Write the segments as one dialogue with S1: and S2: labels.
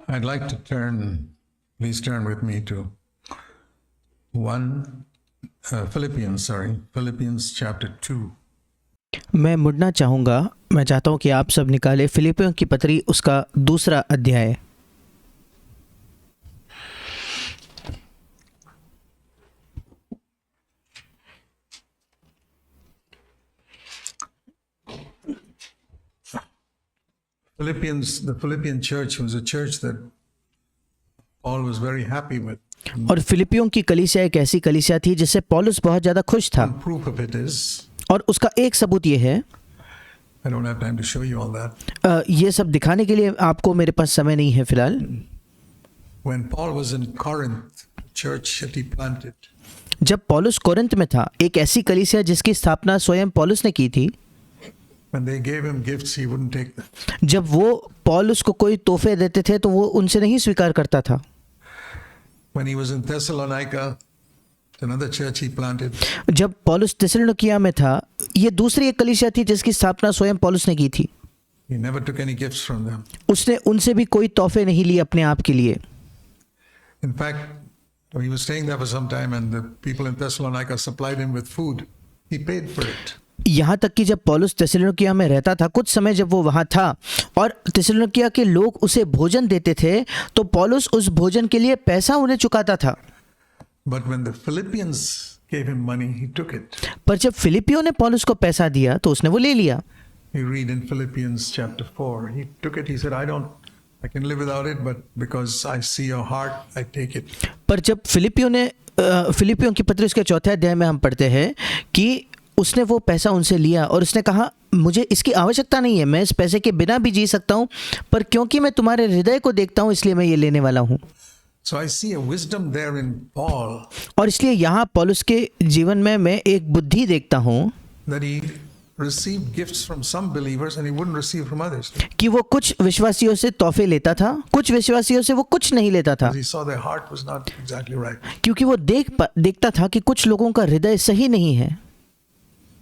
S1: I'd like to please turn with me to Philippians chapter 2.
S2: मैं मुड़ना चाहूँगा। मैं चाहता हूँ कि आप सब निकाले फिलिपियों की पत्री उसका दूसरा अध्याय।
S1: The Philippian church was a church that Paul was very happy with.
S2: और फिलिपियों की कलीसिया एक ऐसी कलीसिया थी जिससे पौलुस बहुत ज़्यादा खुश था।
S1: One proof of it is,
S2: और उसका एक सबूत ये है,
S1: I don't have time to show you all that.
S2: ये सब दिखाने के लिए आपको मेरे पास समय नहीं है फिलहाल।
S1: When Paul was in Corinth, the church that he planted,
S2: जब पौलुस कोरिन्थ में था, एक ऐसी कलीसिया जिसकी स्थापना स्वयं पौलुस ने की थी,
S1: when they gave him gifts, he wouldn't take them.
S2: जब वो पौलुस को कोई तोहफे देते थे तो वो उनसे नहीं स्वीकार करता था।
S1: When he was in Thessalonica, another church he planted,
S2: जब पौलुस थिस्सलुनीकिया में था, ये दूसरी एक कलीसिया थी जिसकी स्थापना स्वयं पौलुस ने की थी।
S1: he never took any gifts from them.
S2: उसने उनसे भी कोई तोहफे नहीं लिए अपने आप के लिए।
S1: In fact, when he was staying there for some time and the people in Thessalonica supplied him with food, he paid for it.
S2: यहाँ तक कि जब पौलुस थिस्सलुनीकिया में रहता था, कुछ समय जब वो वहाँ था और थिस्सलुनीकिया के लोग उसे भोजन देते थे तो पौलुस उस भोजन के लिए पैसा उन्हें चुकाता था।
S1: But when the Philippians gave him money, he took it.
S2: पर जब फिलिपियों ने पौलुस को पैसा दिया तो उसने वो ले लिया।
S1: You read in Philippians chapter 4, he took it, he said, I can live without it, but because I see your heart, I take it.
S2: पर जब फिलिपियों की पत्री उसके चौथे अध्याय में हम पढ़ते हैं कि उसने वो पैसा उनसे लिया और उसने कहा, मुझे इसकी आवश्यकता नहीं है, मैं इस पैसे के बिना भी जी सकता हूँ, पर क्योंकि मैं तुम्हारे हृदय को देखता हूँ इसलिए मैं ये लेने वाला हूँ।
S1: So I see a wisdom there in Paul,
S2: और इसलिए यहाँ पौलुस के जीवन में मैं एक बुद्धि देखता हूँ
S1: that he received gifts from some believers and he wouldn't receive from others.
S2: कि वो कुछ विश्वासियों से तोहफे लेता था, कुछ विश्वासियों से वो कुछ नहीं लेता था,
S1: He saw their heart was not exactly right.
S2: क्योंकि वो देखता था कि कुछ लोगों का हृदय सही नहीं है।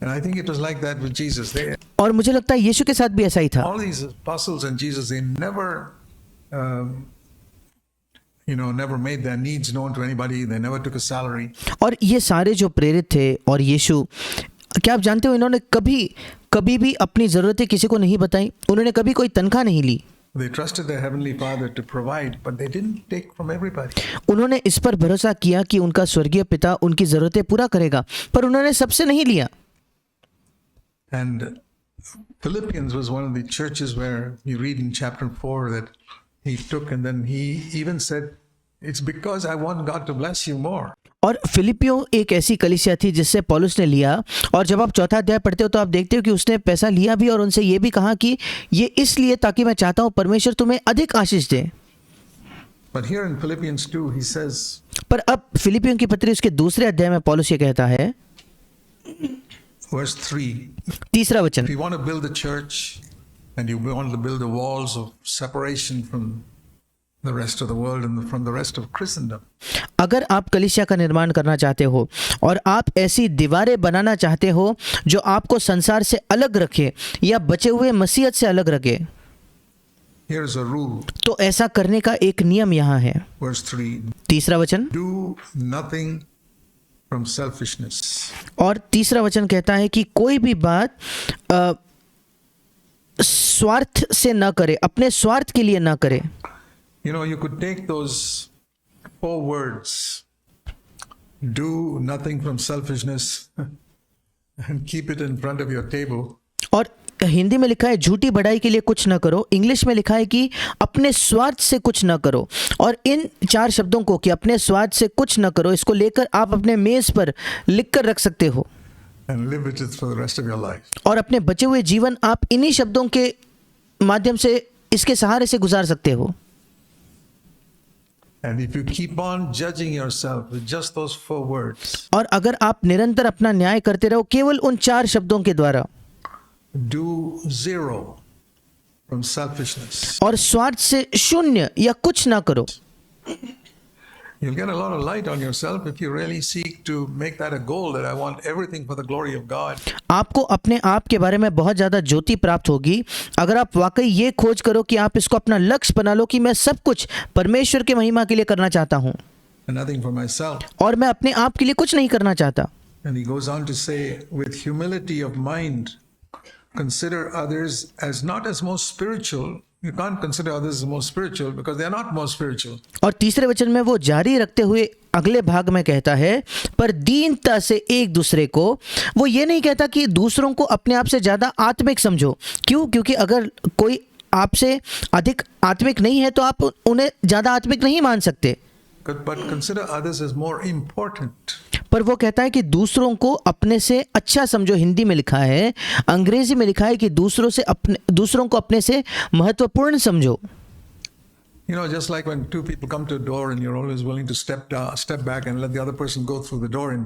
S1: And I think it was like that with Jesus.
S2: और मुझे लगता है यीशु के साथ भी ऐसा ही था।
S1: All these apostles and Jesus, they never, never made their needs known to anybody. They never took a salary.
S2: और ये सारे जो प्रेरित थे और यीशु, क्या आप जानते हो, इन्होंने कभी भी अपनी ज़रूरतें किसी को नहीं बताई, उन्होंने कभी कोई तनख्वाह नहीं ली।
S1: They trusted their heavenly Father to provide, but they didn't take from everybody.
S2: उन्होंने इस पर भरोसा किया कि उनका स्वर्गीय पिता उनकी ज़रूरतें पूरा करेगा, पर उन्होंने सबसे नहीं लिया।
S1: And Philippians was one of the churches where you read in chapter 4 that he took, and then he even said, it's because I want God to bless you more.
S2: और फिलिपियों एक ऐसी कलीसिया थी जिससे पौलुस ने लिया, और जब आप चौथा अध्याय पढ़ते हो तो आप देखते हो कि उसने पैसा लिया भी और उनसे ये भी कहा कि ये इसलिए ताकि मैं चाहता हूँ परमेश्वर तुम्हें अधिक आशीष दे।
S1: But here in Philippians 2 he says,
S2: पर अब फिलिपियों की पत्री उसके दूसरे अध्याय में पौलुस ये कहता है,
S1: verse 3,
S2: तीसरा वचन,
S1: if you want to build a church and you want to build the walls of separation from the rest of the world and from the rest of Christendom,
S2: अगर आप कलीसिया का निर्माण करना चाहते हो और आप ऐसी दीवारें बनाना चाहते हो जो आपको संसार से अलग रखे या बचे हुए मसीहत से अलग रखे,
S1: here is a rule.
S2: तो ऐसा करने का एक नियम यहाँ है।
S1: Verse 3,
S2: तीसरा वचन,
S1: do nothing from selfishness.
S2: और तीसरा वचन कहता है कि कोई भी बात स्वार्थ से ना करे, अपने स्वार्थ के लिए ना करे।
S1: You could take those 4 words, do nothing from selfishness, and keep it in front of your table.
S2: और हिंदी में लिखा है झूठी बढ़ाई के लिए कुछ ना करो, इंग्लिश में लिखा है कि अपने स्वार्थ से कुछ ना करो। और इन 4 शब्दों को कि अपने स्वार्थ से कुछ ना करो, इसको लेकर आप अपने मेज पर लिख कर रख सकते हो
S1: And live with it for the rest of your life.
S2: और अपने बचे हुए जीवन आप इन्हीं शब्दों के माध्यम से, इसके सहारे से गुजार सकते हो।
S1: And if you keep on judging yourself with just those 4 words,
S2: और अगर आप निरंतर अपना न्याय करते रहो केवल उन 4 शब्दों के द्वारा,
S1: do 0 from selfishness.
S2: और स्वार्थ से 0 या कुछ ना करो,
S1: You'll get a lot of light on yourself if you really seek to make that a goal that I want everything for the glory of God.
S2: आपको अपने आप के बारे में बहुत ज़्यादा ज्योति प्राप्त होगी अगर आप वाकई ये खोज करो कि आप इसको अपना लक्ष्य बना लो कि मैं सब कुछ परमेश्वर के महिमा के लिए करना चाहता हूँ
S1: And nothing for myself.
S2: और मैं अपने आप के लिए कुछ नहीं करना चाहता.
S1: And he goes on to say, with humility of mind, consider others as not as most spiritual. You can't consider others as most spiritual because they are not most spiritual.
S2: और तीसरे वचन में वो जारी रखते हुए अगले भाग में कहता है, पर दीनता से एक दूसरे को, वो ये नहीं कहता कि दूसरों को अपने आप से ज़्यादा आत्मिक समझो. क्यों? क्योंकि अगर कोई आपसे अधिक आत्मिक नहीं है तो आप उन्हें ज़्यादा आत्मिक नहीं मान सकते.
S1: But consider others as more important.
S2: पर वो कहता है कि दूसरों को अपने से अच्छा समझो. हिंदी में लिखा है, अंग्रेजी में लिखा है कि दूसरों को अपने से महत्वपूर्ण समझो.
S1: You know, just like when two people come to a door and you're always willing to step back and let the other person go through the door, in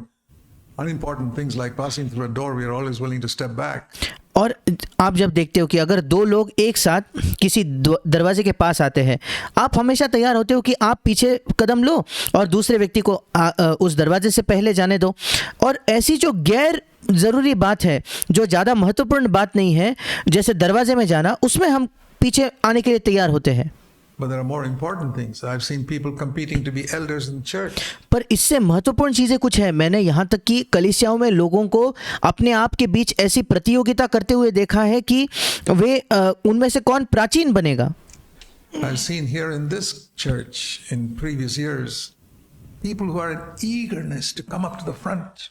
S1: unimportant things like passing through a door, we are always willing to step back.
S2: और आप जब देखते हो कि अगर दो लोग एक साथ किसी दरवाजे के पास आते हैं, आप हमेशा तैयार होते हो कि आप पीछे कदम लो और दूसरे व्यक्ति को उस दरवाजे से पहले जाने दो. और ऐसी जो गैर ज़रूरी बात है, जो ज़्यादा महत्वपूर्ण बात नहीं है, जैसे दरवाजे में जाना, उसमें हम पीछे आने के लिए तैयार होते हैं.
S1: But there are more important things. I've seen people competing to be elders in church.
S2: पर इससे महत्वपूर्ण चीज़ें कुछ है. मैंने यहाँ तक कि कलीसियाओं में लोगों को अपने आप के बीच ऐसी प्रतियोगिता करते हुए देखा है कि वे उनमें से कौन प्राचीन बनेगा.
S1: I've seen here in this church in previous years people who are in eagerness to come up to the front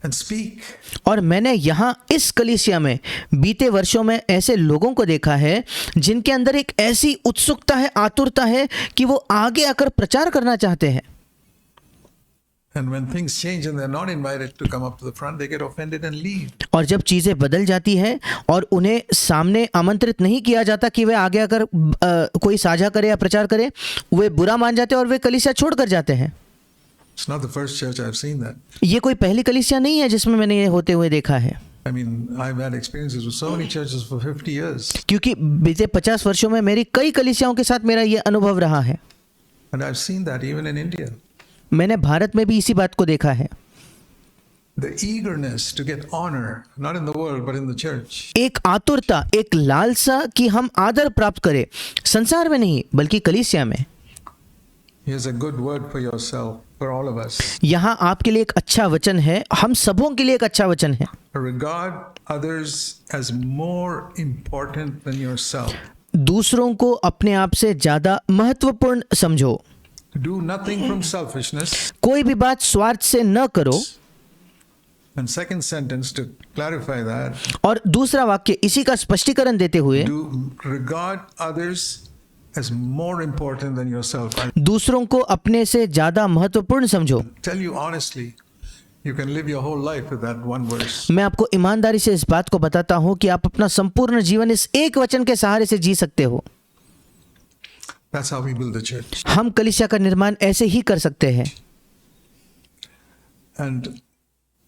S1: and speak.
S2: और मैंने यहाँ इस कलीसिया में बीते वर्षों में ऐसे लोगों को देखा है जिनके अंदर एक ऐसी उत्सुकता है, आतुरता है कि वो आगे आकर प्रचार करना चाहते हैं.
S1: And when things change and they're not invited to come up to the front, they get offended and leave.
S2: और जब चीज़ें बदल जाती हैं और उन्हें सामने आमंत्रित नहीं किया जाता कि वे आगे आकर कोई साझा करे या प्रचार करे, वे बुरा मान जाते हैं और वे कलीसिया छोड़कर जाते हैं.
S1: It's not the first church I've seen that.
S2: ये कोई पहली कलीसिया नहीं है जिसमें मैंने ये होते हुए देखा है.
S1: I mean, I've had experiences with so many churches for 50 years.
S2: क्योंकि बीते 50 वर्षों में मेरी कई कलीसियाओं के साथ मेरा ये अनुभव रहा है.
S1: And I've seen that even in India.
S2: मैंने भारत में भी इसी बात को देखा है.
S1: The eagerness to get honor, not in the world, but in the church.
S2: एक आतुरता, एक लालसा कि हम आदर प्राप्त करें, संसार में नहीं बल्कि कलीसिया में.
S1: Here's a good word for yourself, for all of us.
S2: यहाँ आपके लिए एक अच्छा वचन है, हम सबों के लिए एक अच्छा वचन है.
S1: Regard others as more important than yourself.
S2: दूसरों को अपने आप से ज़्यादा महत्वपूर्ण समझो.
S1: Do nothing from selfishness.
S2: कोई भी बात स्वार्थ से न करो.
S1: And second sentence to clarify that.
S2: और दूसरा वाक्य इसी का स्पष्टीकरण देते हुए,
S1: Do regard others as more important than yourself. I
S2: दूसरों को अपने से ज़्यादा महत्वपूर्ण समझो.
S1: tell you honestly, you can live your whole life with that one verse.
S2: मैं आपको ईमानदारी से इस बात को बताता हूँ कि आप अपना संपूर्ण जीवन इस एक वचन के सहारे से जी सकते हो.
S1: That's how we build the church.
S2: हम कलीसिया का निर्माण ऐसे ही कर सकते हैं.
S1: And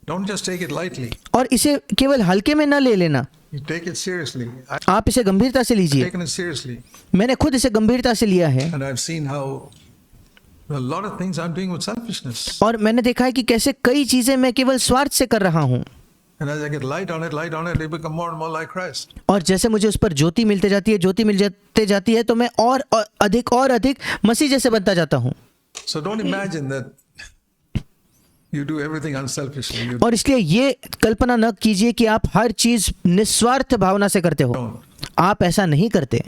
S1: don't just take it lightly.
S2: और इसे केवल हल्के में न ले लेना.
S1: You take it seriously. I've
S2: आप इसे गंभीरता से लीजिए.
S1: taken it seriously.
S2: मैंने खुद इसे गंभीरता से लिया है.
S1: And I've seen how a lot of things I'm doing with selfishness.
S2: और मैंने देखा है कि कैसे कई चीज़ें मैं केवल स्वार्थ से कर रहा हूँ.
S1: And as I get light on it, they become more and more like Christ.
S2: और जैसे मुझे उस पर ज्योति मिलते जाती है तो मैं और अधिक मसीह जैसे बनता जाता हूँ.
S1: So don't imagine that you do everything unselfishly. You
S2: और इसलिए ये कल्पना न कीजिए कि आप हर चीज़ निस्वार्थ भावना से करते हो.
S1: don't.
S2: आप ऐसा नहीं करते.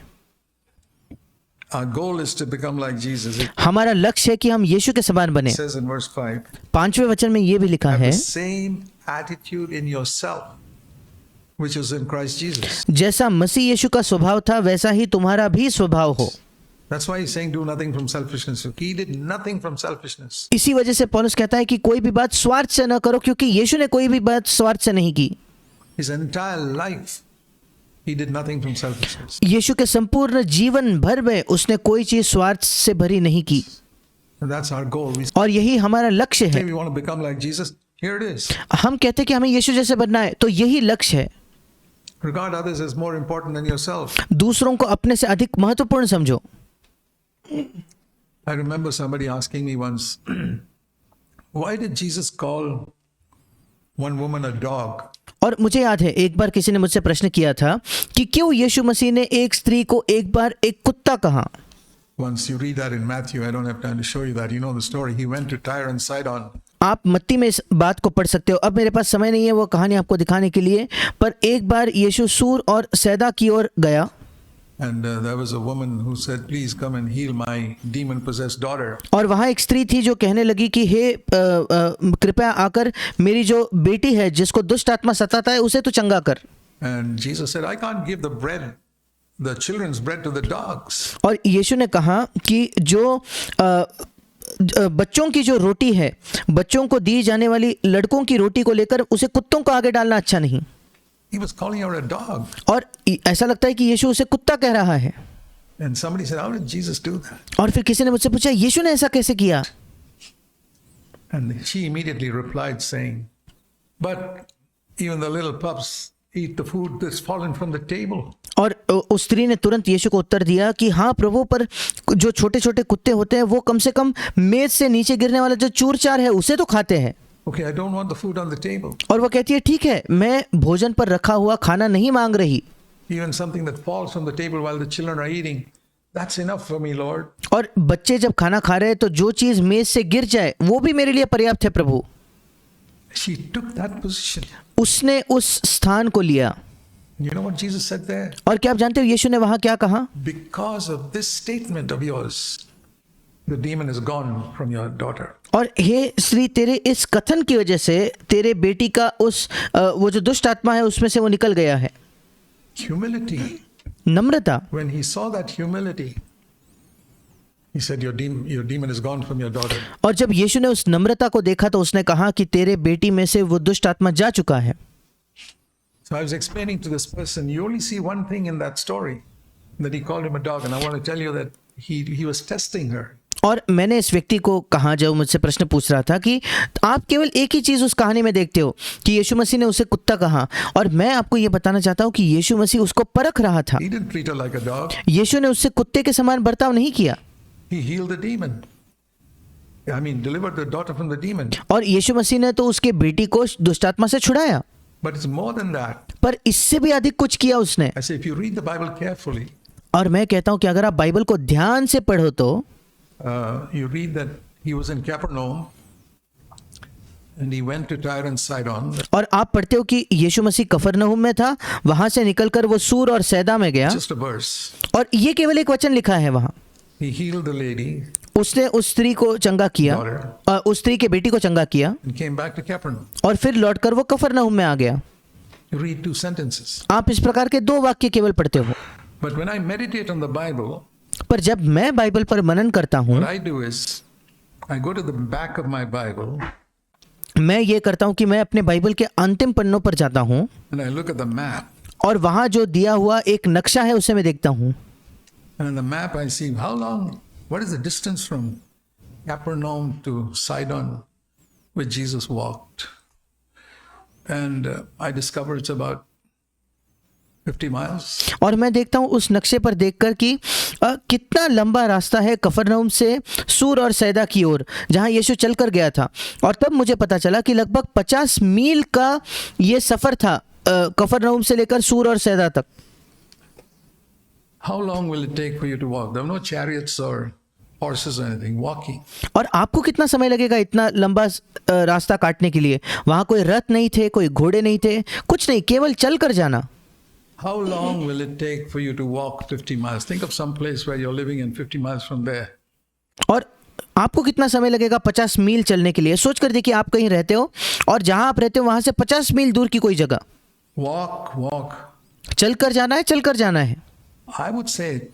S1: Our goal is to become like Jesus. It
S2: हमारा लक्ष्य है कि हम यीशु के समान बने.
S1: says in verse 5,
S2: 5वें वचन में ये भी लिखा
S1: have
S2: है,
S1: the same attitude in yourself, which is in Christ Jesus.
S2: जैसा मसीह यीशु का स्वभाव था वैसा ही तुम्हारा भी स्वभाव हो.
S1: That's why he's saying do nothing from selfishness. He did nothing from selfishness.
S2: इसी वजह से पौलुस कहता है कि कोई भी बात स्वार्थ से न करो, क्योंकि यीशु ने कोई भी बात स्वार्थ से नहीं की.
S1: His entire life, he did nothing from selfishness.
S2: यीशु के संपूर्ण जीवन भर में उसने कोई चीज स्वार्थ से भरी नहीं की.
S1: And that's our goal. We
S2: और यही हमारा लक्ष्य
S1: say
S2: है.
S1: we want to become like Jesus. Here it is.
S2: हम कहते हैं कि हमें यीशु जैसे बनना है, तो यही लक्ष्य है.
S1: Regard others as more important than yourself.
S2: दूसरों को अपने से अधिक महत्वपूर्ण समझो.
S1: I remember somebody asking me once, why did Jesus call one woman a dog?
S2: और मुझे याद है एक बार किसी ने मुझसे प्रश्न किया था कि क्यों यीशु मसीह ने एक स्त्री को एक बार एक कुत्ता कहा।
S1: Once you read that in Matthew, I don't have time to show you that. You know the story. He went to Tyre and Sidon.
S2: आप मत्ती में इस बात को पढ़ सकते हो। अब मेरे पास समय नहीं है वो कहानी आपको दिखाने के लिए, पर एक बार यीशु सूर और सैदा की ओर गया
S1: And there was a woman who said, please come and heal my demon-possessed daughter.
S2: और वहाँ एक स्त्री थी जो कहने लगी कि हे कृपया आकर मेरी जो बेटी है जिसको दुष्ट आत्मा सताता है उसे तू चंगा कर।
S1: And Jesus said, I can't give the bread, the children's bread to the dogs.
S2: और यीशु ने कहा कि जो बच्चों की जो रोटी है, बच्चों को दी जाने वाली लड़कों की रोटी को लेकर उसे कुत्तों को आगे डालना अच्छा नहीं।
S1: He was calling her a dog.
S2: और ऐसा लगता है कि यीशु उसे कुत्ता कह रहा है।
S1: And somebody said, how did Jesus do that?
S2: और फिर किसी ने मुझसे पूछा यीशु ने ऐसा कैसे किया?
S1: And she immediately replied saying, but even the little pups eat the food that's fallen from the table.
S2: और उस स्त्री ने तुरंत यीशु को उत्तर दिया कि हाँ प्रभु, पर जो छोटे छोटे कुत्ते होते हैं वो कम से कम मेज से नीचे गिरने वाला जो चूर चार है उसे तो खाते हैं।
S1: Okay, I don't want the food on the table.
S2: और वो कहती है ठीक है, मैं भोजन पर रखा हुआ खाना नहीं मांग रही।
S1: Even something that falls from the table while the children are eating, that's enough for me, Lord.
S2: और बच्चे जब खाना खा रहे हैं तो जो चीज मेज से गिर जाए वो भी मेरे लिए पर्याप्त है प्रभु।
S1: She took that position.
S2: उसने उस स्थान को लिया।
S1: You know what Jesus said there?
S2: और क्या आप जानते हो यीशु ने वहां क्या कहा?
S1: Because of this statement of yours, the demon is gone from your daughter.
S2: और हे श्री, तेरे इस कथन की वजह से तेरे बेटी का उस वो जो दुष्ट आत्मा है उसमें से वो निकल गया है।
S1: Humility.
S2: Namrata.
S1: When he saw that humility, he said, your demon is gone from your daughter.
S2: और जब यीशु ने उस नम्रता को देखा तो उसने कहा कि तेरे बेटी में से वो दुष्ट आत्मा जा चुका है।
S1: So I was explaining to this person, you only see one thing in that story, that he called him a dog, and I want to tell you that he was testing her.
S2: और मैंने इस व्यक्ति को कहा, जब मुझसे प्रश्न पूछ रहा था कि आप केवल एक ही चीज उस कहानी में देखते हो कि यीशु मसीह ने उसे कुत्ता कहा, और मैं आपको ये बताना चाहता हूँ कि यीशु मसीह उसको परख रहा था।
S1: He didn't treat her like a dog.
S2: यीशु ने उससे कुत्ते के समान बर्ताव नहीं किया।
S1: He healed the demon. I mean, delivered the daughter from the demon.
S2: और यीशु मसीह ने तो उसके बेटी को दुष्टात्मा से छुड़ाया।
S1: But it's more than that.
S2: पर इससे भी अधिक कुछ किया उसने।
S1: I say, if you read the Bible carefully,
S2: और मैं कहता हूँ कि अगर आप बाइबल को ध्यान से पढ़ो तो
S1: you read that he was in Capernaum and he went to Tyre and Sidon.
S2: और आप पढ़ते हो कि यीशु मसीह कफरनहूम में था, वहां से निकलकर वो सूर और सैदा में गया।
S1: Just a verse.
S2: और ये केवल एक वचन लिखा है वहां।
S1: He healed the lady
S2: उसने उस स्त्री को चंगा किया, उस स्त्री के बेटी को चंगा किया,
S1: and came back to Capernaum.
S2: और फिर लौटकर वो कफरनहूम में आ गया।
S1: You read two sentences.
S2: आप इस प्रकार के दो वाक्य केवल पढ़ते हो।
S1: But when I meditate on the Bible,
S2: पर जब मैं बाइबल पर मनन करता हूँ,
S1: what I do is I go to the back of my Bible
S2: मैं ये करता हूँ कि मैं अपने बाइबल के अंतिम पन्नों पर जाता हूँ
S1: and I look at the map.
S2: और वहां जो दिया हुआ एक नक्शा है उसे मैं देखता हूँ।
S1: And in the map I see what is the distance from Capernaum to Sidon where Jesus walked. And I discover it's about 50 miles.
S2: और मैं देखता हूँ उस नक्शे पर देखकर कि कितना लंबा रास्ता है कफरनहूम से सूर और सैदा की ओर, जहाँ यीशु चलकर गया था। और तब मुझे पता चला कि लगभग 50 मील का ये सफ़र था कफरनहूम से लेकर सूर और सैदा तक।
S1: How long will it take for you to walk? There were no chariots or horses or anything. Walking.
S2: और आपको कितना समय लगेगा इतना लंबा रास्ता काटने के लिए? वहाँ कोई रथ नहीं थे, कोई घोड़े नहीं थे, कुछ नहीं, केवल चल कर जाना।
S1: How long will it take for you to walk 50 miles? Think of some place where you're living and 50 miles from there.
S2: और आपको कितना समय लगेगा 50 मील चलने के लिए? सोच कर देखिए, आप कहीं रहते हो और जहाँ आप रहते हो वहाँ से 50 मील दूर की कोई जगह।
S1: Walk.
S2: चल कर जाना है, चल कर जाना है।
S1: I would say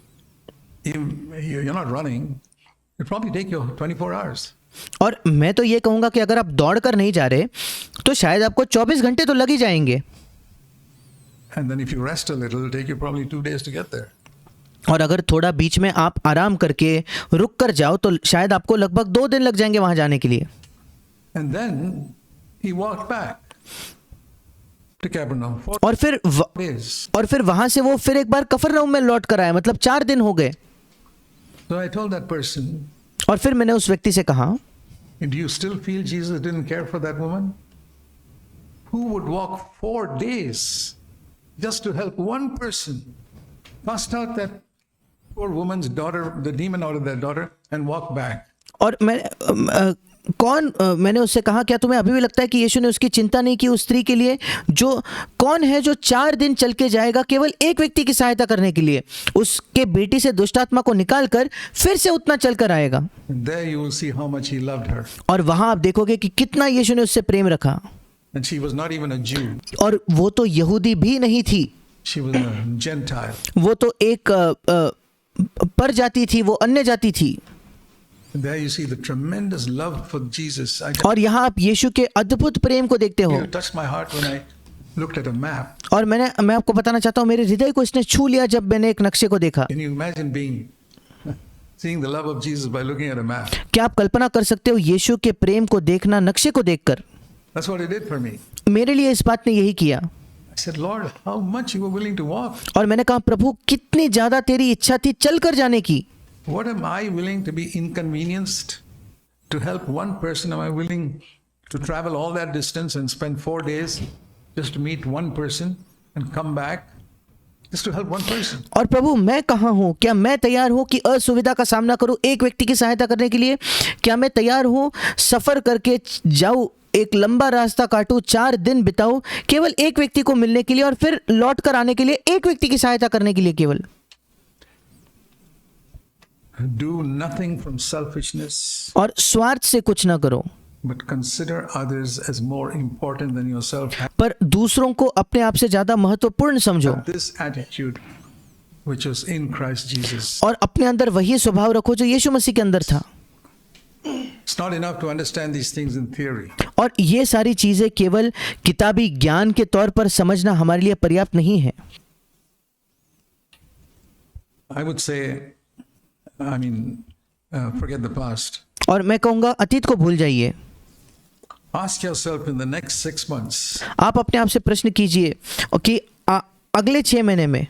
S1: you're not running. It'll probably take you 24 hours.
S2: और मैं तो ये कहूँगा कि अगर आप दौड़ कर नहीं जा रहे तो शायद आपको 24 घंटे तो लग ही जाएंगे।
S1: And then if you rest a little, it'll take you probably 2 days to get there.
S2: और अगर थोड़ा बीच में आप आराम करके रुक कर जाओ तो शायद आपको लगभग 2 दिन लग जाएंगे वहां जाने के लिए।
S1: And then he walked back to Capernaum.
S2: और फिर वहां से वो फिर एक बार कफरनहूम में लौट कर आया, मतलब 4 दिन हो गए।
S1: So I told that person,
S2: और फिर मैंने उस व्यक्ति से कहा,
S1: Do you still feel Jesus didn't care for that woman? Who would walk 4 days just to help one person cast out that poor woman's daughter, the demon out of their daughter, and walk back?
S2: और मैंने उससे कहा, क्या तुम्हें अभी भी लगता है कि यीशु ने उसकी चिंता नहीं की उस स्त्री के लिए? कौन है जो 4 दिन चल के जाएगा केवल एक व्यक्ति की सहायता करने के लिए, उसके बेटी से दुष्ट आत्मा को निकाल कर फिर से उतना चल कर आएगा?
S1: And there you will see how much he loved her.
S2: और वहां आप देखोगे कि कितना यीशु ने उससे प्रेम रखा।
S1: And she was not even a Jew.
S2: और वो तो यहूदी भी नहीं थी,
S1: She was a Gentile.
S2: वो तो एक पर जाति थी, वो अन्य जाति थी।
S1: And there you see the tremendous love for Jesus.
S2: और यहाँ आप यीशु के अद्भुत प्रेम को देखते हो।
S1: It touched my heart when I looked at a map.
S2: और मैं आपको बताना चाहता हूँ, मेरे हृदय को इसने छू लिया जब मैंने एक नक्शे को देखा।
S1: Can you imagine seeing the love of Jesus by looking at a map?
S2: क्या आप कल्पना कर सकते हो यीशु के प्रेम को देखना नक्शे को देखकर?
S1: That's what he did for me.
S2: मेरे लिए इस बात ने यही किया।
S1: I said, Lord, how much you were willing to walk?
S2: और मैंने कहा, प्रभु कितनी ज्यादा तेरी इच्छा थी चल कर जाने की।
S1: What am I willing to be inconvenienced to help one person? Am I willing to travel all that distance and spend 4 days just to meet one person and come back just to help one person?
S2: और प्रभु मैं कहाँ हूँ? क्या मैं तैयार हूँ कि असुविधा का सामना करूँ एक व्यक्ति की सहायता करने के लिए? क्या मैं तैयार हूँ सफर करके जाऊँ, एक लंबा रास्ता काटूं, 4 दिन बिताऊं केवल एक व्यक्ति को मिलने के लिए और फिर लौट कर आने के लिए एक व्यक्ति की सहायता करने के लिए केवल?
S1: Do nothing from selfishness,
S2: और स्वार्थ से कुछ ना करो,
S1: but consider others as more important than yourself.
S2: पर दूसरों को अपने आप से ज्यादा महत्वपूर्ण समझो।
S1: Have this attitude which was in Christ Jesus.
S2: और अपने अंदर वही स्वभाव रखो जो यीशु मसीह के अंदर था।
S1: It's not enough to understand these things in theory.
S2: और ये सारी चीजें केवल किताबी ज्ञान के तौर पर समझना हमारे लिए पर्याप्त नहीं है।
S1: I would say, forget the past.
S2: और मैं कहूँगा अतीत को भूल जाइए।
S1: Ask yourself in the next 6 months,
S2: आप अपने आप से प्रश्न कीजिए कि अगले 6 महीने में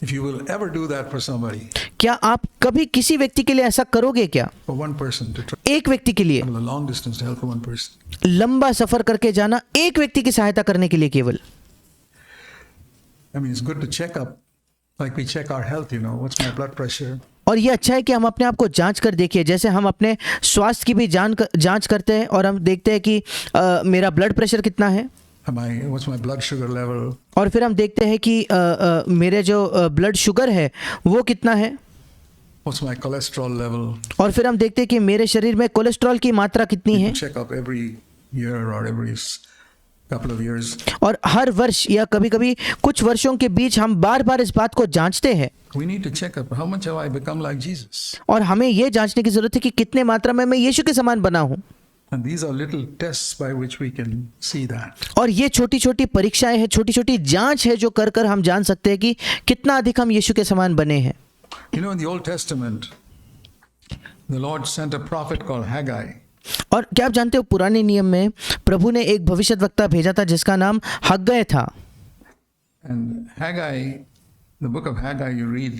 S1: if you will ever do that for somebody,
S2: क्या आप कभी किसी व्यक्ति के लिए ऐसा करोगे क्या?
S1: for one person to
S2: एक व्यक्ति के लिए
S1: travel a long distance to help one person.
S2: लंबा सफर करके जाना एक व्यक्ति की सहायता करने के लिए केवल।
S1: It's good to check up, like we check our health, what's my blood pressure?
S2: और ये अच्छा है कि हम अपने आप को जांच कर देखिए, जैसे हम अपने स्वास्थ्य की भी जांच करते हैं और हम देखते हैं कि मेरा ब्लड प्रेशर कितना है।
S1: What's my blood sugar level?
S2: और फिर हम देखते हैं कि मेरे जो ब्लड शुगर है वो कितना है।
S1: What's my cholesterol level?
S2: और फिर हम देखते हैं कि मेरे शरीर में कोलेस्ट्रॉल की मात्रा कितनी है।
S1: Check up every year or every couple of years.
S2: और हर वर्ष या कभी-कभी कुछ वर्षों के बीच हम बार-बार इस बात को जांचते हैं।
S1: We need to check up how much have I become like Jesus?
S2: और हमें ये जांचने की जरूरत है कि कितने मात्रा में मैं यीशु के समान बना हूँ।
S1: And these are little tests by which we can see that.
S2: और ये छोटी-छोटी परीक्षाएं हैं, छोटी-छोटी जांच है जो कर हम जान सकते हैं कि कितना अधिक हम यीशु के समान बने हैं।
S1: In the Old Testament, the Lord sent a prophet called Haggai.
S2: और क्या आप जानते हो पुराने नियम में प्रभु ने एक भविष्यद्वक्ता भेजा था जिसका नाम हग्गै था।
S1: And Haggai, the book of Haggai, you read,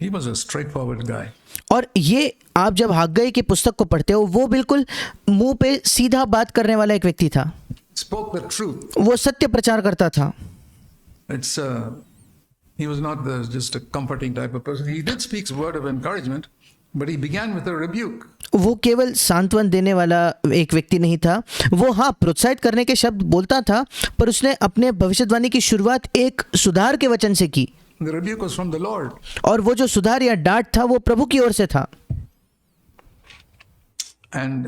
S1: he was a straightforward guy.
S2: और ये आप जब हग्गै की पुस्तक को पढ़ते हो वो बिल्कुल मुंह पे सीधा बात करने वाला एक व्यक्ति था।
S1: Spoke the truth.
S2: वो सत्य प्रचार करता था।
S1: He was not just a comforting type of person. He did speak a word of encouragement, but he began with a rebuke.
S2: वो केवल सांत्वन देने वाला एक व्यक्ति नहीं था, वो हाँ प्रोत्साहित करने के शब्द बोलता था, पर उसने अपने भविष्यवाणी की शुरुआत एक सुधार के वचन से की।
S1: The rebuke was from the Lord.
S2: और वो जो सुधार या डांट था वो प्रभु की ओर से था।
S1: And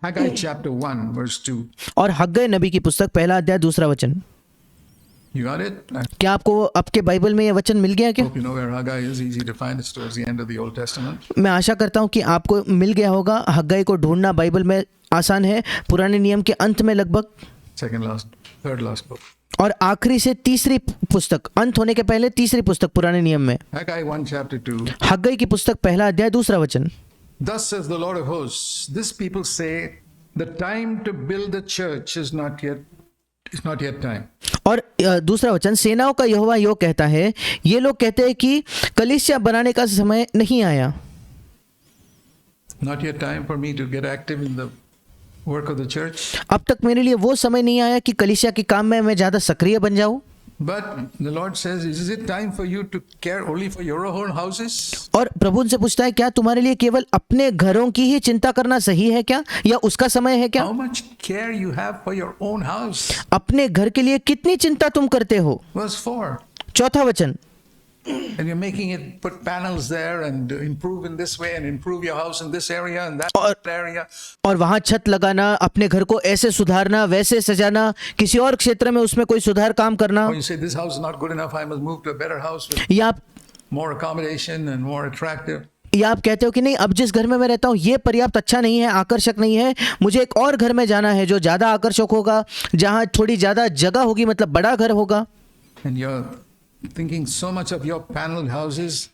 S1: Haggai chapter 1 verse 2.
S2: और हग्गै नबी की पुस्तक पहला अध्याय दूसरा वचन।
S1: You got it?
S2: क्या आपको आपके बाइबल में ये वचन मिल गया क्या?
S1: Hope you know where Haggai is. Easy to find. It's towards the end of the Old Testament.
S2: मैं आशा करता हूँ कि आपको मिल गया होगा। हग्गै को ढूंढना बाइबल में आसान है, पुराने नियम के अंत में लगभग
S1: Third last book.
S2: और आखिरी से तीसरी पुस्तक, अंत होने के पहले तीसरी पुस्तक पुराने नियम में।
S1: Haggai 1 chapter 2.
S2: हग्गै की पुस्तक पहला अध्याय दूसरा वचन।
S1: Thus says the Lord of hosts, this people say, the time to build the church is not yet time.
S2: और दूसरा वचन, सेनाओं का यहोवा यो कहता है, ये लोग कहते हैं कि कलीसिया बनाने का समय नहीं आया।
S1: Not yet time for me to get active in the work of the church.
S2: अब तक मेरे लिए वो समय नहीं आया कि कलीसिया के काम में मैं ज़्यादा सक्रिय बन जाऊं.
S1: But the Lord says, is it time for you to care only for your own houses?
S2: और प्रभु उनसे पूछता है, क्या तुम्हारे लिए केवल अपने घरों की ही चिंता करना सही है क्या, या उसका समय है क्या?
S1: How much care you have for your own house?
S2: अपने घर के लिए कितनी चिंता तुम करते हो.
S1: Verse 4.
S2: चौथा वचन.
S1: And you're making it put panels there and improve in this way and improve your house in this area and that area.
S2: और वहां छत लगाना, अपने घर को ऐसे सुधारना, वैसे सजाना, किसी और क्षेत्र में उसमें कोई सुधार काम करना.
S1: Or you say this house is not good enough, I must move to a better house with
S2: या आप
S1: more accommodation and more attractive.
S2: या आप कहते हो कि नहीं, अब जिस घर में मैं रहता हूँ ये पर्याप्त अच्छा नहीं है, आकर्षक नहीं है, मुझे एक और घर में जाना है जो ज़्यादा आकर्षक होगा, जहाँ थोड़ी ज़्यादा जगह होगी, मतलब बड़ा घर होगा.
S1: And you're thinking so much of your paneled houses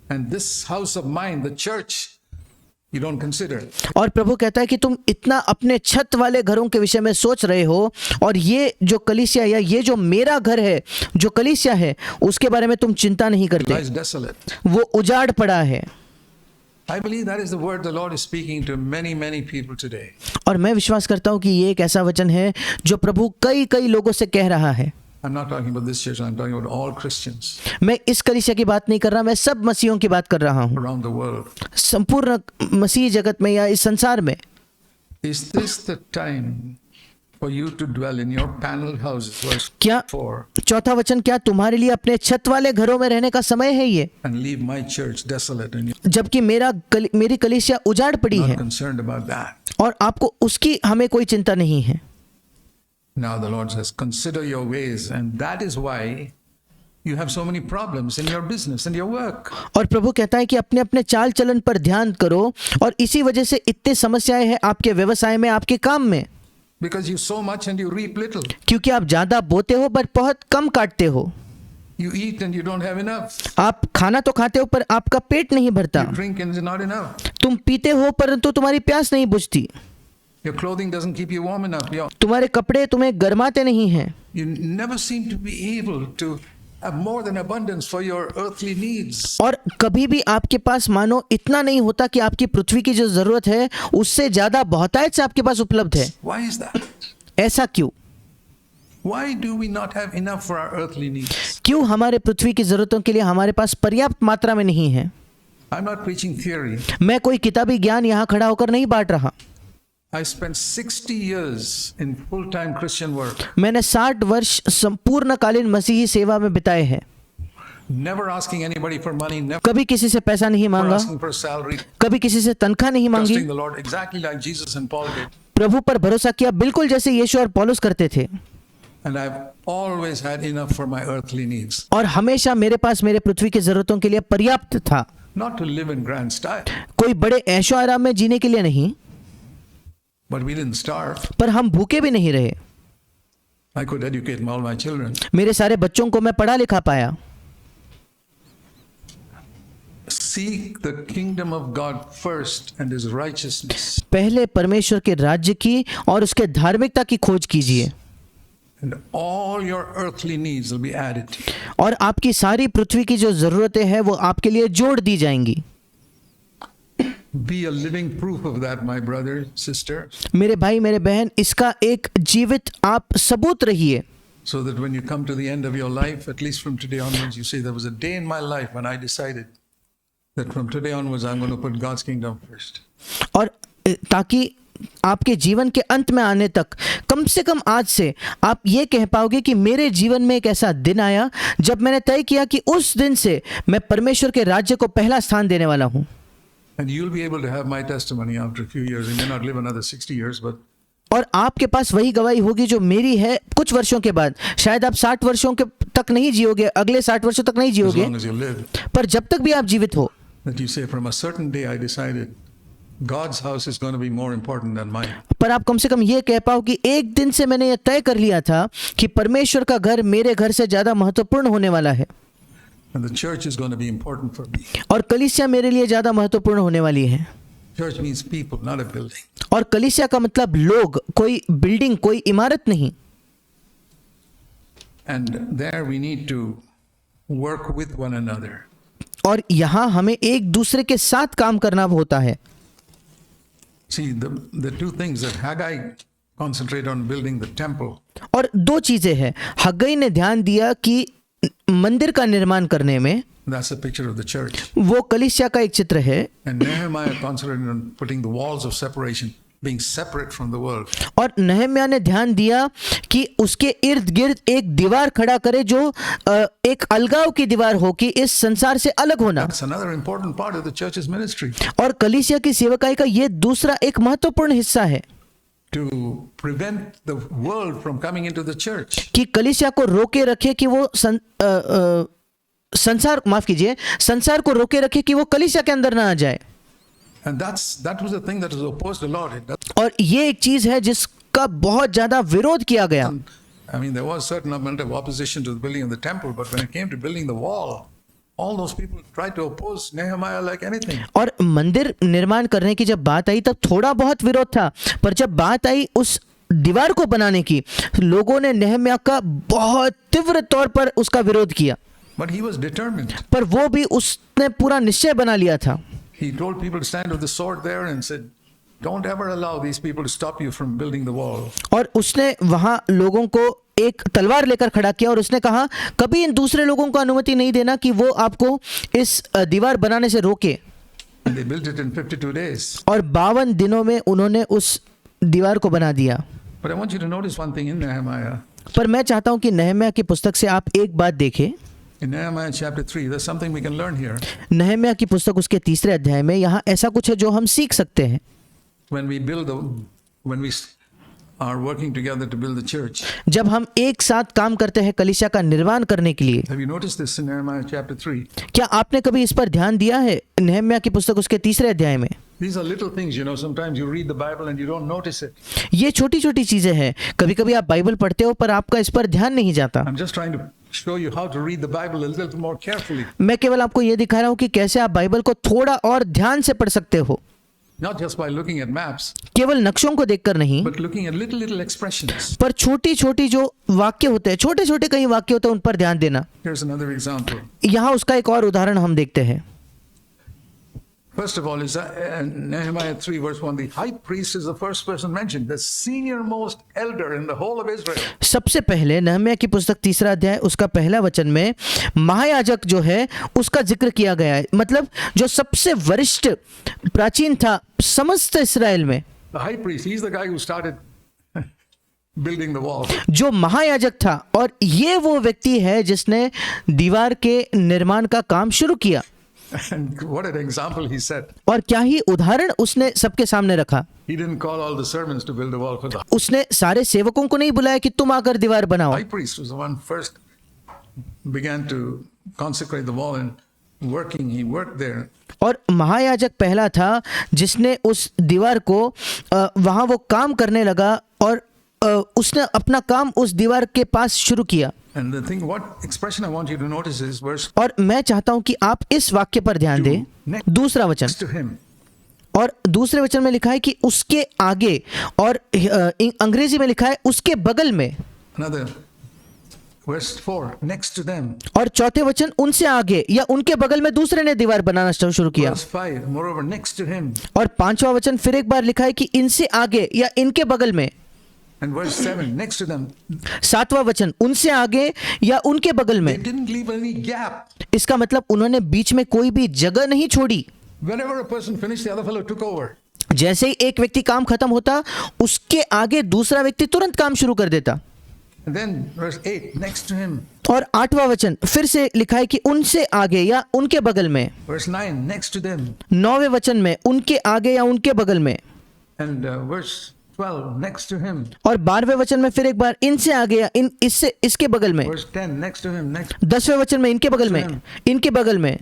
S1: and this house of mine, the church, you don't consider.
S2: और प्रभु कहता है कि तुम इतना अपने छत वाले घरों के विषय में सोच रहे हो, और ये जो कलीसिया या ये जो मेरा घर है, जो कलीसिया है, उसके बारे में तुम चिंता नहीं
S1: It
S2: करते.
S1: lies desolate.
S2: वो उजाड़ पड़ा है.
S1: I believe that is the word the Lord is speaking to many people today.
S2: और मैं विश्वास करता हूँ कि ये एक ऐसा वचन है जो प्रभु कई लोगों से कह रहा है.
S1: I'm not talking about this church, I'm talking about all Christians
S2: मैं इस कलीसिया की बात नहीं कर रहा, मैं सब मसीहों की बात कर रहा हूँ,
S1: around the world.
S2: संपूर्ण मसीह जगत में या इस संसार में.
S1: Is this the time for you to dwell in your paneled houses? Verse
S2: क्या
S1: 4.
S2: चौथा वचन, क्या तुम्हारे लिए अपने छत वाले घरों में रहने का समय है ये,
S1: And leave my church desolate and you're
S2: जबकि मेरी कलीसिया उजाड़ पड़ी
S1: not
S2: है,
S1: concerned about that.
S2: और आपको उसकी हमें कोई चिंता नहीं है.
S1: Now the Lord says, consider your ways, and that is why you have so many problems in your business and your work.
S2: और प्रभु कहता है कि अपने अपने चाल चलन पर ध्यान करो, और इसी वजह से इतनी समस्याएं हैं आपके व्यवसाय में, आपके काम में,
S1: Because you sow much and you reap little.
S2: क्योंकि आप ज्यादा बोते हो पर बहुत कम काटते हो.
S1: You eat and you don't have enough.
S2: आप खाना तो खाते हो पर आपका पेट नहीं भरता.
S1: You drink and it's not enough.
S2: तुम पीते हो परंतु तुम्हारी प्यास नहीं बुझती.
S1: Your clothing doesn't keep you warm enough.
S2: तुम्हारे कपड़े तुम्हें गर्माते नहीं हैं.
S1: You never seem to be able to have more than abundance for your earthly needs.
S2: और कभी भी आपके पास मानो इतना नहीं होता कि आपकी पृथ्वी की जो जरूरत है उससे ज्यादा बहुतायत से आपके पास उपलब्ध है.
S1: Why is that?
S2: ऐसा क्यों?
S1: Why do we not have enough for our earthly needs?
S2: क्यों हमारे पृथ्वी की जरूरतों के लिए हमारे पास पर्याप्त मात्रा में नहीं है?
S1: I'm not preaching theory.
S2: मैं कोई किताबी ज्ञान यहाँ खड़ा होकर नहीं बांट रहा.
S1: I spent 60 years in full-time Christian work.
S2: मैंने 60 वर्ष संपूर्णकालीन मसीही सेवा में बिताए हैं.
S1: Never asking anybody for money, never
S2: कभी किसी से पैसा नहीं मांगा,
S1: asking for a salary,
S2: कभी किसी से तनख्वाह नहीं मांगी.
S1: trusting the Lord exactly like Jesus and Paul did.
S2: प्रभु पर भरोसा किया बिल्कुल जैसे यीशु और पौलुस करते थे.
S1: And I've always had enough for my earthly needs.
S2: और हमेशा मेरे पास मेरे पृथ्वी की जरूरतों के लिए पर्याप्त था.
S1: Not to live in grand style,
S2: कोई बड़े ऐशो आराम में जीने के लिए नहीं,
S1: but we didn't starve.
S2: पर हम भूखे भी नहीं रहे.
S1: I could educate all my children.
S2: मेरे सारे बच्चों को मैं पढ़ा लिखा पाया.
S1: Seek the kingdom of God first and his righteousness,
S2: पहले परमेश्वर के राज्य की और उसके धार्मिकता की खोज कीजिए,
S1: and all your earthly needs will be added to you.
S2: और आपकी सारी पृथ्वी की जो जरूरतें हैं वो आपके लिए जोड़ दी जाएंगी.
S1: Be a living proof of that, my brother, sister,
S2: मेरे भाई मेरे बहन, इसका एक जीवित आप सबूत रहिए,
S1: so that when you come to the end of your life, at least from today onwards, you say, there was a day in my life when I decided that from today onwards I'm going to put God's kingdom first.
S2: और ताकि आपके जीवन के अंत में आने तक कम से कम आज से आप ये कह पाओगे कि मेरे जीवन में एक ऐसा दिन आया जब मैंने तय किया कि उस दिन से मैं परमेश्वर के राज्य को पहला स्थान देने वाला हूं.
S1: And you'll be able to have my testimony after a few years. You may not live another 60 years, but
S2: और आपके पास वही गवाही होगी जो मेरी है कुछ वर्षों के बाद. शायद आप 60 वर्षों के तक नहीं जियोगे, अगले 60 वर्षों तक नहीं
S1: as
S2: जियोगे,
S1: long as you live,
S2: पर जब तक भी आप जीवित हो,
S1: that you say, from a certain day I decided God's house is going to be more important than mine.
S2: पर आप कम से कम ये कह पाओ कि एक दिन से मैंने ये तय कर लिया था कि परमेश्वर का घर मेरे घर से ज्यादा महत्वपूर्ण होने वाला है,
S1: And the church is going to be important for me.
S2: और कलीसिया मेरे लिए ज्यादा महत्वपूर्ण होने वाली है.
S1: Church means people, not a building.
S2: और कलीसिया का मतलब लोग, कोई बिल्डिंग, कोई इमारत नहीं.
S1: And there we need to work with one another.
S2: और यहाँ हमें एक दूसरे के साथ काम करना होता है.
S1: See, the two things that Haggai concentrated on building the temple.
S2: और दो चीजें हैं, हग्गई ने ध्यान दिया कि मंदिर का निर्माण करने में,
S1: That's a picture of the church.
S2: वो कलीसिया का एक चित्र है,
S1: And Nehemiah concentrated on putting the walls of separation, being separate from the world.
S2: और नहम्याह ने ध्यान दिया कि उसके इर्द गिर्द एक दीवार खड़ा करे जो एक अलगाव की दीवार हो, कि इस संसार से अलग होना।
S1: That's another important part of the church's ministry,
S2: और कलीसिया की सेवकाई का ये दूसरा एक महत्वपूर्ण हिस्सा है
S1: to prevent the world from coming into the church.
S2: कि कलीसिया को रोके रखे कि वो संसार को रोके रखे कि वो कलीसिया के अंदर ना आ जाए।
S1: And that was the thing that was opposed a lot.
S2: और ये एक चीज है जिसका बहुत ज्यादा विरोध किया गया।
S1: I mean, there was a certain amount of opposition to the building of the temple, but when it came to building the wall, all those people tried to oppose Nehemiah like anything.
S2: और मंदिर निर्माण करने की जब बात आई तब थोड़ा बहुत विरोध था, पर जब बात आई उस दीवार को बनाने की, लोगों ने नहम्याह का बहुत तीव्र तौर पर उसका विरोध किया।
S1: But he was determined.
S2: पर वो भी उसने पूरा निश्चय बना लिया था।
S1: He told people to stand with the sword there and said, "Don't ever allow these people to stop you from building the wall."
S2: और उसने वहां लोगों को एक तलवार लेकर खड़ा किया और उसने कहा, कभी इन दूसरे लोगों को अनुमति नहीं देना कि वो आपको इस दीवार बनाने से रोके।
S1: And they built it in 52 days.
S2: और 52 दिनों में उन्होंने उस दीवार को बना दिया।
S1: But I want you to notice one thing in Nehemiah.
S2: पर मैं चाहता हूं कि नहम्याह की पुस्तक से आप एक बात देखें।
S1: In Nehemiah chapter 3, there's something we can learn here.
S2: नहम्याह की पुस्तक उसके 3 अध्याय में यहाँ ऐसा कुछ है जो हम सीख सकते हैं।
S1: When we are working together to build the church.
S2: जब हम एक साथ काम करते हैं कलीसिया का निर्माण करने के लिए।
S1: Have you noticed this in Nehemiah chapter 3?
S2: क्या आपने कभी इस पर ध्यान दिया है? नहम्याह की पुस्तक उसके 3 अध्याय में।
S1: These are little things, sometimes you read the Bible and you don't notice it.
S2: ये छोटी छोटी चीजें हैं, कभी कभी आप बाइबल पढ़ते हो पर आपका इस पर ध्यान नहीं जाता।
S1: I'm just trying to show you how to read the Bible a little more carefully.
S2: मैं केवल आपको ये दिखा रहा हूँ कि कैसे आप बाइबल को थोड़ा और ध्यान से पढ़ सकते हो,
S1: Not just by looking at maps,
S2: केवल नक्शों को देखकर नहीं,
S1: but looking at little expressions.
S2: पर छोटी छोटी जो वाक्य होते हैं, छोटे छोटे कई वाक्य होते हैं, उन पर ध्यान देना।
S1: Here's another example.
S2: यहाँ उसका एक और उदाहरण हम देखते हैं।
S1: First of all, is Nehemiah 3 verse 1. The high priest is the first person mentioned, the senior most elder in the whole of Israel.
S2: सबसे पहले नहम्याह की पुस्तक 3 अध्याय उसका पहला वचन में महायाजक जो है उसका जिक्र किया गया है, मतलब जो सबसे वरिष्ठ प्राचीन था समस्त इस्राएल में।
S1: The high priest, he's the guy who started building the wall.
S2: जो महायाजक था, और ये वो व्यक्ति है जिसने दीवार के निर्माण का काम शुरू किया।
S1: And what an example he set.
S2: और क्या ही उदाहरण उसने सबके सामने रखा।
S1: He didn't call all the servants to build the wall for the
S2: उसने सारे सेवकों को नहीं बुलाया कि तुम आकर दीवार बनाओ।
S1: high priest was the one first began to consecrate the wall and he worked there.
S2: और महायाजक पहला था जिसने उस दीवार को वहां वो काम करने लगा और उसने अपना काम उस दीवार के पास शुरू किया।
S1: And the thing, what expression I want you to notice is verse
S2: और मैं चाहता हूं कि आप इस वाक्य पर ध्यान दें। दूसरा वचन,
S1: next to him.
S2: और दूसरे वचन में लिखा है कि उसके आगे, और अंग्रेजी में लिखा है उसके बगल में।
S1: Another verse 4, next to them.
S2: और चौथे वचन, उनसे आगे या उनके बगल में दूसरे ने दीवार बनाना शुरू किया।
S1: Verse 5, moreover next to him.
S2: और 5वां वचन फिर एक बार लिखा है कि इनसे आगे या इनके बगल में।
S1: And verse 7, next to them.
S2: 7वां वचन, उनसे आगे या उनके बगल
S1: They
S2: में।
S1: didn't leave any gap.
S2: इसका मतलब उन्होंने बीच में कोई भी जगह नहीं छोड़ी।
S1: Whenever a person finished, the other fellow took over.
S2: जैसे ही एक व्यक्ति काम खत्म होता, उसके आगे दूसरा व्यक्ति तुरंत काम शुरू कर देता।
S1: And then verse 8, next to him.
S2: और 8वां वचन फिर से लिखा है कि उनसे आगे या उनके बगल में।
S1: Verse 9, next to them.
S2: 9वें वचन में उनके आगे या उनके बगल में।
S1: And verse 12, next to him.
S2: और 12वें वचन में फिर एक बार इनसे आगे या इससे इसके बगल में।
S1: Verse 10, next to him. Next.
S2: 10वें वचन में इनके बगल में, इनके बगल में।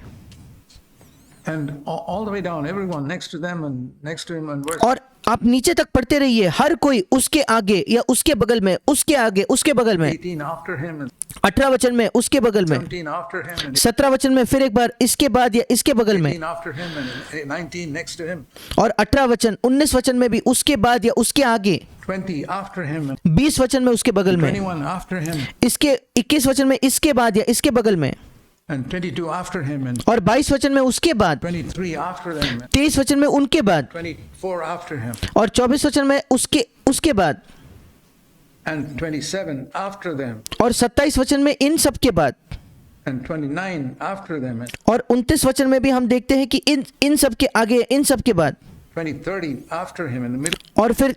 S1: And all the way down, everyone next to them and next to him. And verse
S2: और आप नीचे तक पढ़ते रहिए, हर कोई उसके आगे या उसके बगल में, उसके आगे उसके बगल में।
S1: 18 after him. And
S2: 18 वचन में उसके बगल में।
S1: 17 after him. And
S2: 17 वचन में फिर एक बार इसके बाद या इसके बगल में।
S1: 18 after him. And 19 next to him.
S2: और 18 वचन 19 वचन में भी उसके बाद या उसके आगे।
S1: 20 after him. And
S2: 20 वचन में उसके बगल में।
S1: 21 after him.
S2: इसके 21 वचन में इसके बाद या इसके बगल में।
S1: and 22 after him, and
S2: और 22 वचन में उसके बाद,
S1: 23 after them, and
S2: 23 वचन में उनके बाद,
S1: 24 after him,
S2: और 24 वचन में उसके बाद,
S1: and 27 after them,
S2: और 27 वचन में इन सब के बाद,
S1: and 29 after them, and
S2: और 29 वचन में भी हम देखते हैं कि इन सब के आगे, इन सब के बाद,
S1: 30 after him, in the middle
S2: और फिर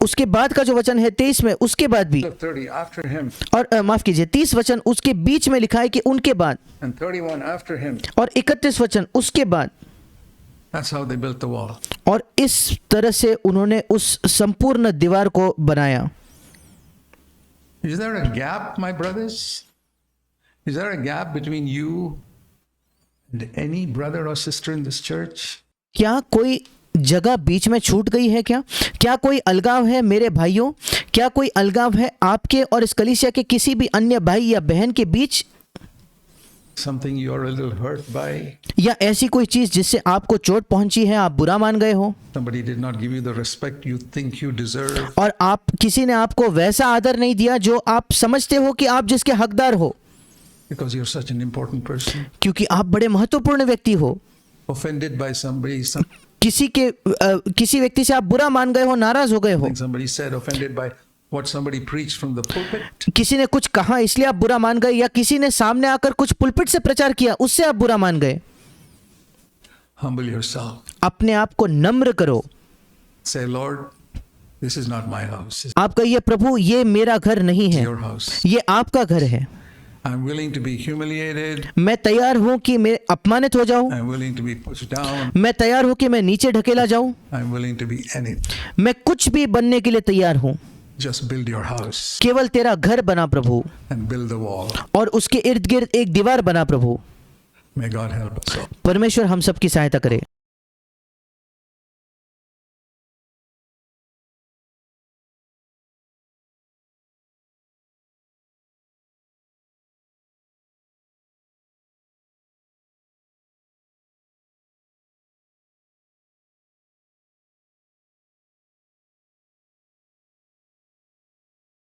S2: उसके बाद का जो वचन है 23 में, उसके बाद भी,
S1: of 30 after him,
S2: और माफ कीजिए 30 वचन उसके बीच में लिखा है कि उनके बाद,
S1: and 31 after him.
S2: और 31 वचन उसके बाद।
S1: That's how they built the wall.
S2: और इस तरह से उन्होंने उस संपूर्ण दीवार को बनाया।
S1: Is there a gap, my brothers? Is there a gap between you and any brother or sister in this church?
S2: क्या कोई जगह बीच में छूट गई है क्या कोई अलगाव है मेरे भाइयों? क्या कोई अलगाव है आपके और इस कलीसिया के किसी भी अन्य भाई या बहन के बीच?
S1: Something you are a little hurt by?
S2: या ऐसी कोई चीज जिससे आपको चोट पहुंची है, आप बुरा मान गए हो,
S1: Somebody did not give you the respect you think you deserve?
S2: और किसी ने आपको वैसा आदर नहीं दिया जो आप समझते हो कि आप जिसके हकदार हो,
S1: Because you're such an important person.
S2: क्योंकि आप बड़े महत्वपूर्ण व्यक्ति हो।
S1: Offended by somebody,
S2: किसी व्यक्ति से आप बुरा मान गए हो, नाराज हो गए हो,
S1: something somebody said, offended by what somebody preached from the pulpit.
S2: किसी ने कुछ कहा इसलिए आप बुरा मान गए, या किसी ने सामने आकर कुछ पुलपिट से प्रचार किया उससे आप बुरा मान गए।
S1: Humble yourself.
S2: अपने आप को नम्र करो।
S1: Say, Lord, this is not my house. It's
S2: आप कहिए, प्रभु ये मेरा घर नहीं है,
S1: your house.
S2: ये आपका घर है।
S1: I'm willing to be humiliated.
S2: मैं तैयार हूं कि मैं अपमानित हो जाऊं,
S1: I'm willing to be pushed down.
S2: मैं तैयार हूं कि मैं नीचे ढकेला जाऊं,
S1: I'm willing to be anything.
S2: मैं कुछ भी बनने के लिए तैयार हूं।
S1: Just build your house
S2: केवल तेरा घर बना प्रभु,
S1: and build the wall.
S2: और उसके इर्द गिर्द एक दीवार बना प्रभु।
S1: May God help us all.
S2: परमेश्वर हम सबकी सहायता करे।